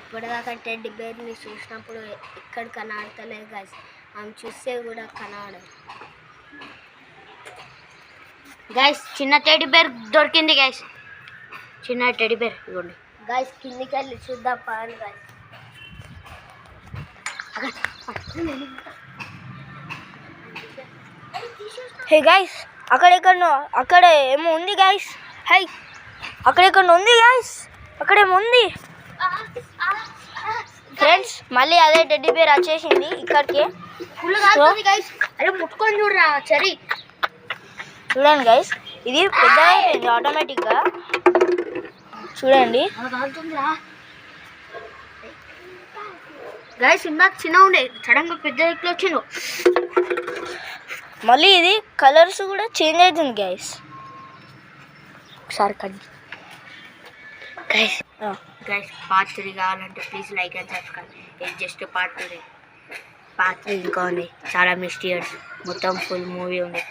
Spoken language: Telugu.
ఇప్పటిదాకా టెడ్డీ బేర్ని చూసినప్పుడు ఎక్కడ కనబడతలేదు గైస్. ఆమె చూస్తే కూడా కనబడదు గైస్. చిన్న టెడ్డీ బేర్ దొరికింది గైస్. చిన్న టెడ్డీ బేర్ ఇవ్వండి గైస్. కిందికి వెళ్ళి చూద్దాం పాలు గైస్. హే గైస్, అక్కడ ఏమో ఉంది గైస్. హై, అక్కడెక్కడ ఉంది గైస్, అక్కడేమో ఉంది ఫ్రెండ్స్. మళ్ళీ అదే టెడ్డీ బేర్ వచ్చేసింది ఇక్కడికి. గైస్ అరే ముట్టుకొని చూడరా సరే. చూడండి గైస్, ఇది పెద్ద అయిపోయింది ఆటోమేటిక్గా. చూడండి గైస్, ఇందాక చిన్న ఉండే సడన్గా పెద్ద ఎట్లు వచ్చిండు. మళ్ళీ ఇది కలర్స్ కూడా చేంజ్ అవుతుంది గైస్. ఒకసారి కట్ గైస్. గైస్ పార్ట్ 3 కావాలంటే ప్లీజ్ లైక్ అండ్ సబ్స్క్రైబ్. ఇది జస్ట్ పార్ట్ 3. పార్ట్ 3 ఇంకా ఉంది, చాలా మిస్టీరియస్, మొత్తం ఫుల్ మూవీ ఉంది.